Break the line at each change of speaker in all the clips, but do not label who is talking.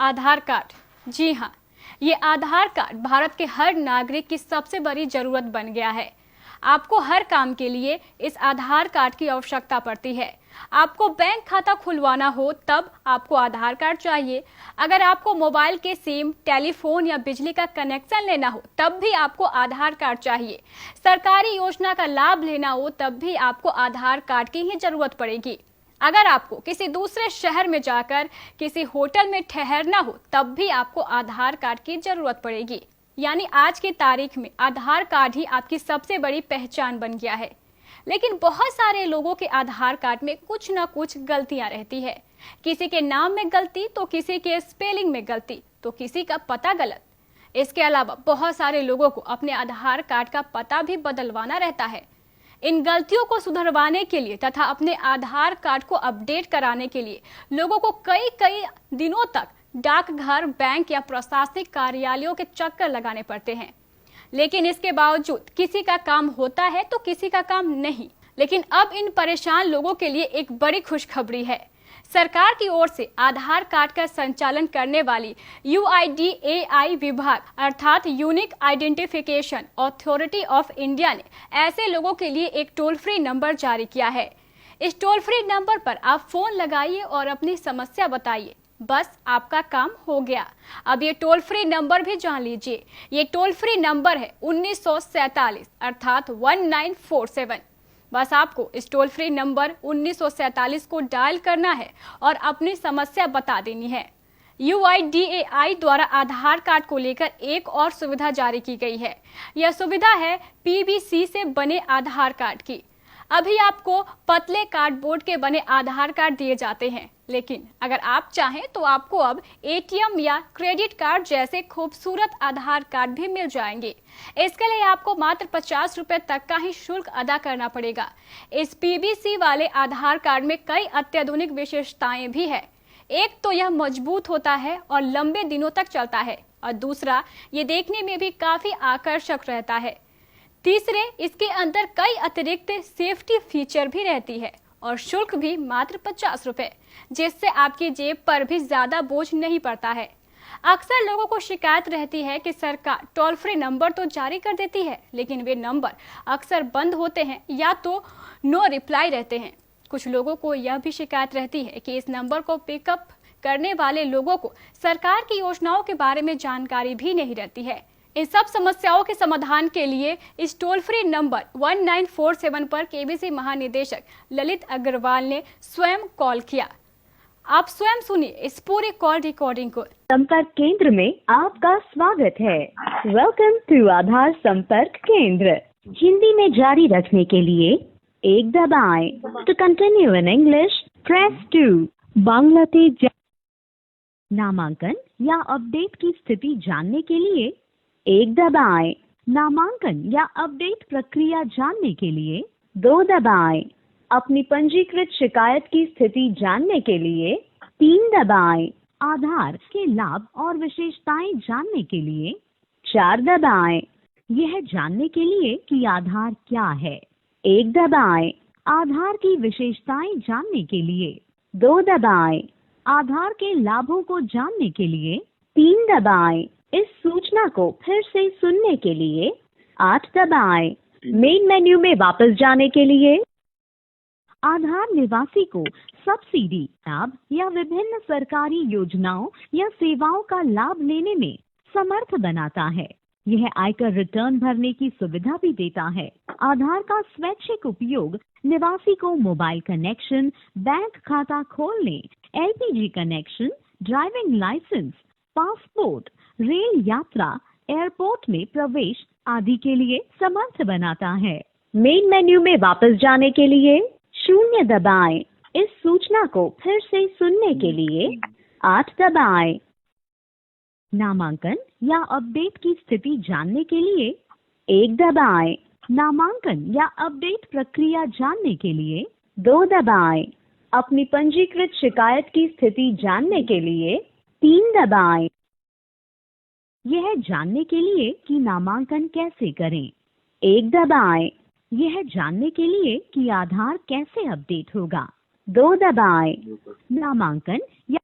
आधार card. जी हाँ, ये आधार card Bharat के हर नागरिक की सबसे बड़ी जरूरत बन गया है। आपको हर काम के लिए इस आधार कार्ड की आवश्यकता पड़ती है। आपको बैंक खाता खुलवाना हो तब आपको आधार कार्ड चाहिए। अगर आपको मोबाइल के सिम, टेलीफोन या बिजली का कनेक्शन लेना हो तब भी आपको आधार कार्ड चाहिए। सरकारी योजना का लाभ लेना हो तब भी आपको आधार कार्ड की ही जरूरत पड़ेगी। अगर आपको किसी दूसरे शहर में जाकर किसी होटल में ठहरना हो तब भी आपको आधार कार्ड की जरूरत पड़ेगी। यानी आज की तारीख में आधार कार्ड ही आपकी सबसे बड़ी पहचान बन गया है। लेकिन बहुत सारे लोगों के आधार कार्ड में कुछ ना कुछ गलतियां रहती है। किसी के नाम में गलती तो किसी के स्पेलिंग में गलती तो किसी का पता गलत। इसके अलावा बहुत सारे लोगों को अपने आधार कार्ड का पता भी बदलवाना रहता है। इन गलतियों को सुधरवाने के लिए तथा अपने आधार कार्ड को अपडेट कराने के लिए लोगों को कई दिनों तक डाकघर, बैंक या प्रशासनिक कार्यालयों के चक्कर लगाने पड़ते हैं। लेकिन इसके बावजूद किसी का काम होता है तो किसी का काम नहीं। लेकिन अब इन परेशान लोगों के लिए एक बड़ी खुशखबरी है। सरकार की ओर से आधार कार्ड का संचालन करने वाली UIDAI विभाग अर्थात unique identification authority of India ने ऐसे लोगों के लिए एक टोल फ्री नंबर जारी किया है। इस टोल फ्री नंबर पर आप फोन लगाइए और अपनी समस्या बताइए, बस आपका काम हो गया। अब ये टोल फ्री नंबर भी जान लीजिए। ये टोल फ्री नंबर है 1947 अर्थात 1947। बस आपको इस टोल फ्री नंबर 1947 को डायल करना है और अपनी समस्या बता देनी है। UIDAI द्वारा आधार कार्ड को लेकर एक और सुविधा जारी की गई है। यह सुविधा है PVC से बने आधार कार्ड की। अभी आपको पतले कार्डबोर्ड के बने आधार कार्ड दिए जाते हैं, लेकिन अगर आप चाहें तो आपको अब ATM या क्रेडिट कार्ड जैसे खूबसूरत आधार कार्ड भी मिल जाएंगे। इसके लिए आपको मात्र 50 रुपए तक का ही शुल्क अदा करना पड़ेगा। इस PVC वाले आधार कार्ड में कई अत्याधुनिक विशेषताएं भी है। एक तो यह मजबूत होता है और लंबे दिनों तक चलता है, और दूसरा ये देखने में भी काफी आकर्षक रहता है। तीसरे, इसके अंदर कई अतिरिक्त सेफ्टी फीचर भी रहती है और शुल्क भी मात्र 50 रुपए, जिससे आपकी जेब पर भी ज्यादा बोझ नहीं पड़ता है। अक्सर लोगों को शिकायत रहती है कि सरकार टोल फ्री नंबर तो जारी कर देती है, लेकिन वे नंबर अक्सर बंद होते हैं या तो नो रिप्लाई रहते हैं। कुछ लोगों को यह भी शिकायत रहती है कि इस नंबर को पिकअप करने वाले लोगों को सरकार की योजनाओं के बारे में जानकारी भी नहीं रहती है। इन सब समस्याओं के समाधान के लिए इस टोल फ्री नंबर 1947 पर KBC महानिदेशक ललित अग्रवाल ने स्वयं कॉल किया। आप स्वयं सुनिए इस पूरे कॉल रिकॉर्डिंग को।
संपर्क केंद्र में आपका स्वागत है। वेलकम टू आधार संपर्क केंद्र। हिंदी में जारी रखने के लिए 1 दबाएं। To continue in English press 2। Bangladesh नामांकन या अपडेट की स्थिति जानने के लिए 1 दबाएं। नामांकन या अपडेट प्रक्रिया जानने के लिए 2 दबाएं। अपनी पंजीकृत शिकायत की स्थिति जानने के लिए 3 दबाएं। आधार के लाभ और विशेषताएं जानने के लिए 4 दबाएं। यह जानने के लिए कि आधार क्या है 1 दबाएं। आधार की विशेषताएं जानने के लिए 2 दबाएं। आधार के लाभों को जानने के लिए 3 दबाएं। इस सूचना को फिर से सुनने के लिए 8 दबाएं। मेन मेन्यू में वापस जाने के लिए आधार निवासी को सब्सिडी, लाभ या विभिन्न सरकारी योजनाओं या सेवाओं का लाभ लेने में समर्थ बनाता है। यह आयकर रिटर्न भरने की सुविधा भी देता है। आधार का स्वैच्छिक उपयोग निवासी को मोबाइल कनेक्शन, बैंक खाता खोलने, LPG connection, driving licence, passport, rail यात्रा, एयरपोर्ट में प्रवेश आदि के लिए समर्थ बनाता है। मेन मेन्यू में वापस जाने के लिए 0 दबाएं। इस सूचना को फिर से सुनने के लिए 8 दबाएं। नामांकन या अपडेट की स्थिति जानने के लिए 1 दबाएं। नामांकन या अपडेट प्रक्रिया जानने के लिए 2 दबाएं। अपनी पंजीकृत शिकायत की स्थिति जानने के लिए 3 दबाएं। यह जानने के लिए कि नामांकन कैसे करें 1 दबाएं। यह जानने के लिए कि आधार कैसे अपडेट होगा 2 दबाएं। नामांकन या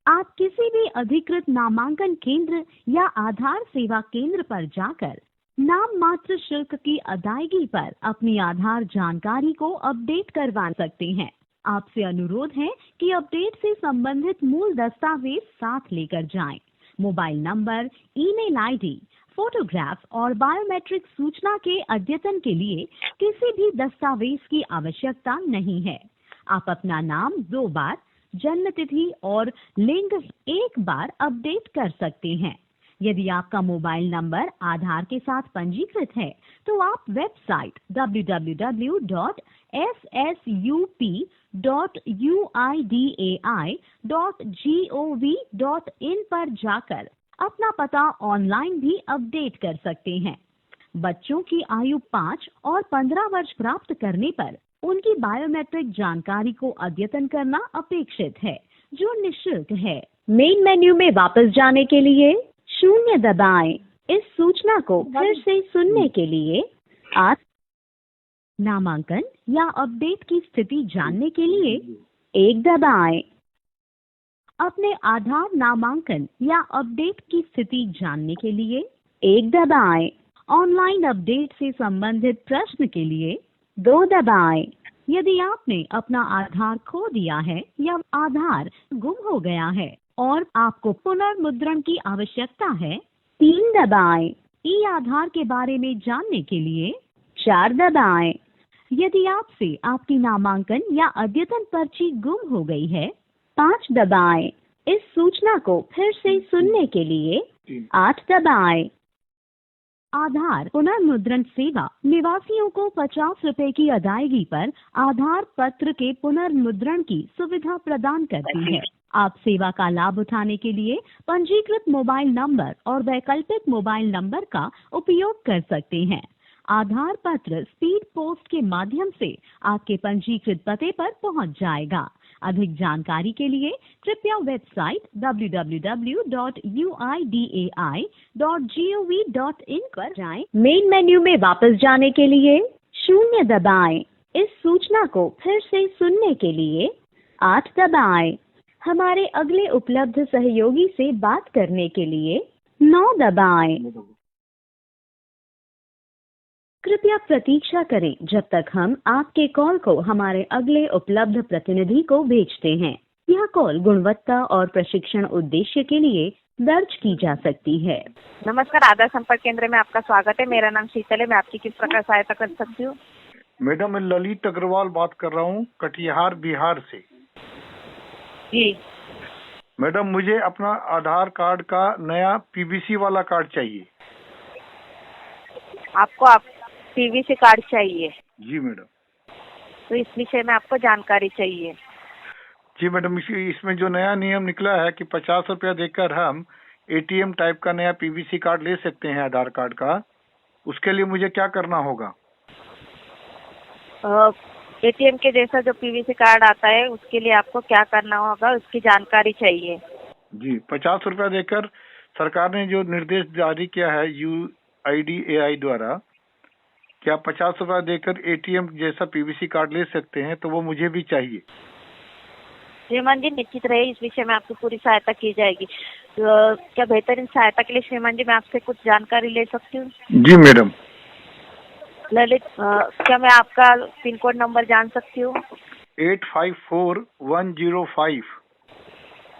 आप किसी भी अधिकृत नामांकन केंद्र या आधार सेवा केंद्र पर जाकर नाम मात्र शुल्क की अदायगी पर अपनी आधार जानकारी को अपडेट करवा सकते हैं। आपसे अनुरोध है कि अपडेट से संबंधित मूल दस्तावेज साथ लेकर जाएं। Mobile number, email ID, photograph और बायोमेट्रिक सूचना के अद्यतन के लिए किसी भी दस्तावेज की आवश्यकता नहीं है। आप अपना नाम 2 बार, जन्म तिथि और लिंग 1 बार अपडेट कर सकते हैं। यदि आपका मोबाइल नंबर आधार के साथ पंजीकृत है तो आप वेबसाइट www.ssup.uidai.gov.in पर जाकर अपना पता ऑनलाइन भी अपडेट कर सकते हैं। बच्चों की आयु 5 और 15 वर्ष प्राप्त करने पर उनकी बायोमेट्रिक जानकारी को अद्यतन करना अपेक्षित है, जो निःशुल्क है। मेन मेन्यू में वापस जाने के लिए 0 दबाएं। इस सूचना को फिर से सुनने के लिए 8। नामांकन या अपडेट की स्थिति जानने के लिए 1 दबाएं। अपने आधार नामांकन या अपडेट की स्थिति जानने के लिए 1 दबाएं। ऑनलाइन अपडेट से संबंधित प्रश्न के लिए 2 दबाएं। यदि आपने अपना आधार खो दिया है या आधार गुम हो गया है और आपको पुनर्मुद्रण की आवश्यकता है, 3 दबाएं। ई आधार के बारे में जानने के लिए 4 दबाएं। यदि आपसे आपकी नामांकन या अद्यतन पर्ची गुम हो गई है, 5 दबाएं। इस सूचना को फिर से सुनने के लिए 8 दबाएं। आधार पुनर्मुद्रण सेवा निवासियों को 50 रुपए की अदायगी पर आधार पत्र के पुनर्मुद्रण की सुविधा प्रदान करती है। आप सेवा का लाभ उठाने के लिए पंजीकृत मोबाइल नंबर और वैकल्पिक मोबाइल नंबर का उपयोग कर सकते हैं। आधार पत्र स्पीड पोस्ट के माध्यम से आपके पंजीकृत पते पर पहुंच जाएगा। अधिक जानकारी के लिए कृपया वेबसाइट www.uidai.gov.in पर जाएं। मेन मेन्यू में वापस जाने के लिए 0 दबाएं। इस सूचना को फिर से सुनने के लिए 8 दबाएं। हमारे अगले उपलब्ध सहयोगी से बात करने के लिए 9 दबाएं। कृपया प्रतीक्षा करें जब तक हम आपके कॉल को हमारे अगले उपलब्ध प्रतिनिधि को भेजते हैं। यह कॉल गुणवत्ता और प्रशिक्षण उद्देश्य के लिए दर्ज की जा सकती है।
नमस्कार, आधार संपर्क केंद्र में आपका स्वागत है। मेरा नाम शीतल है। मैं आपकी किस प्रकार सहायता कर सकती हूँ?
मैडम, मैं ललित अग्रवाल बात कर रहा हूँ, कटिहार बिहार से।
जी
मैडम, मुझे अपना आधार कार्ड का नया पीवीसी वाला कार्ड चाहिए।
आपको पीवीसी कार्ड चाहिए?
जी मैडम।
तो इस विषय में आपको जानकारी चाहिए?
जी मैडम, इसमें जो नया नियम निकला है कि 50 रुपया देकर हम एटीएम टाइप का नया पीवीसी कार्ड ले सकते हैं आधार कार्ड का, उसके लिए मुझे क्या करना होगा?
एटीएम के जैसा जो पीवीसी कार्ड आता है उसके लिए आपको क्या करना होगा, उसकी जानकारी चाहिए।
जी, 50 रुपया देकर सरकार ने जो निर्देश जारी किया है UIDAI द्वारा, क्या 50 रुपया देकर एटीएम जैसा पीवीसी कार्ड ले सकते हैं? तो वो मुझे भी चाहिए।
श्रीमान जी, निश्चित रहे, इस विषय में आपकी पूरी सहायता की जाएगी। क्या बेहतरीन सहायता के लिए श्रीमान जी मैं आपसे कुछ जानकारी ले सकती हूँ?
जी मैडम।
ललित, क्या मैं आपका पिन कोड नंबर जान सकती हूँ?
854105।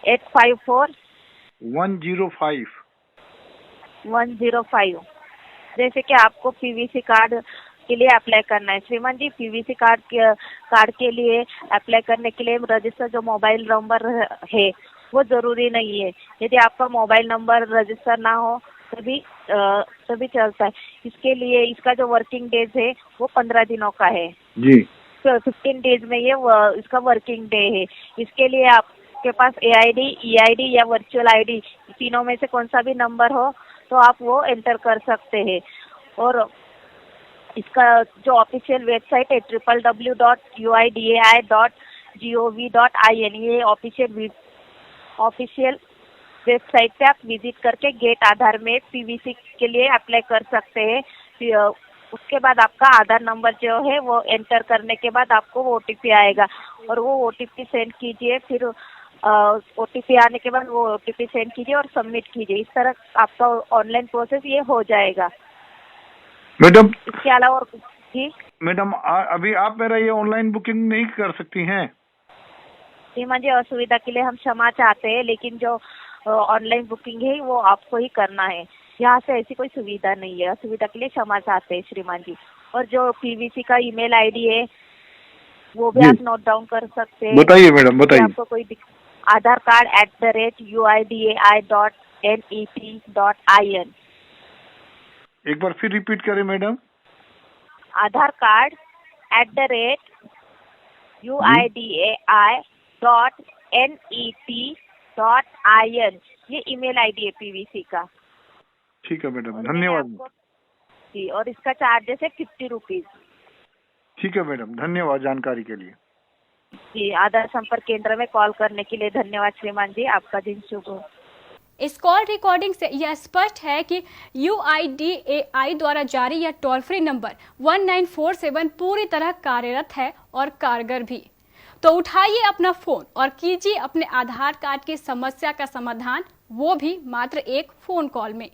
854105। 105। जैसे कि आपको पीवीसी कार्ड के लिए अप्लाई करना है श्रीमान जी। पीवीसी कार्ड के लिए अप्लाई करने के लिए रजिस्टर जो मोबाइल नंबर है वो जरूरी नहीं है। यदि आपका मोबाइल नंबर रजिस्टर ना हो तभी चलता है। इसके लिए इसका जो वर्किंग डेज है वो 15 दिनों का है
जी।
तो 15 डेज में ये इसका वर्किंग डे है। इसके लिए आपके पास AID, EID या वर्चुअल ID तीनों में से कौन सा भी नंबर हो तो आप वो एंटर कर सकते हैं। और इसका जो ऑफिशियल वेबसाइट है www.uidai.gov.in, ये ऑफिशियल वेबसाइट पे आप विजिट करके गेट आधार में पीवीसी के लिए अप्लाई कर सकते हैं। उसके बाद आपका आधार नंबर जो है वो एंटर करने के बाद आपको OTP आएगा और वो OTP सेंड कीजिए। फिर OTP आने के बाद वो OTP सेंड कीजिए और सबमिट कीजिए। इस तरह आपका ऑनलाइन प्रोसेस ये हो जाएगा।
मैडम
इसके अलावा और जी
मैडम अभी आप मेरा ये ऑनलाइन बुकिंग नहीं कर सकती हैं?
सीमा जी, असुविधा के लिए हम क्षमा चाहते हैं, लेकिन जो ऑनलाइन बुकिंग है वो आपको ही करना है। यहाँ से ऐसी कोई सुविधा नहीं है। असुविधा के लिए क्षमा चाहते हैं श्रीमान जी। और जो PVC का ईमेल आईडी है वो भी
जी।
आप नोट डाउन कर सकते हैं।
बताइए मैडम, बताइए।
आपको कोई आधार कार्ड @uidai.net.in।
एक बार फिर रिपीट करें मैडम।
आधार कार्ड @uidai.net.in ये ईमेल आईडी है PVC का।
ठीक है मैडम,
और
धन्यवाद।
मैंने आपको- जी, और इसका चार्जेस है 50 रुपीज।
ठीक है मैडम, धन्यवाद जानकारी के लिए।
जी, आधार संपर्क केंद्र में कॉल करने के लिए धन्यवाद श्रीमान जी। आपका दिन शुभ हो।
इस कॉल रिकॉर्डिंग से यह स्पष्ट है कि UIDAI द्वारा जारी यह टोल फ्री नंबर 1947 पूरी तरह कार्यरत है और कारगर भी। तो उठाइए अपना फोन और कीजिए अपने आधार कार्ड की समस्या का समाधान, वो भी मात्र एक फोन कॉल में।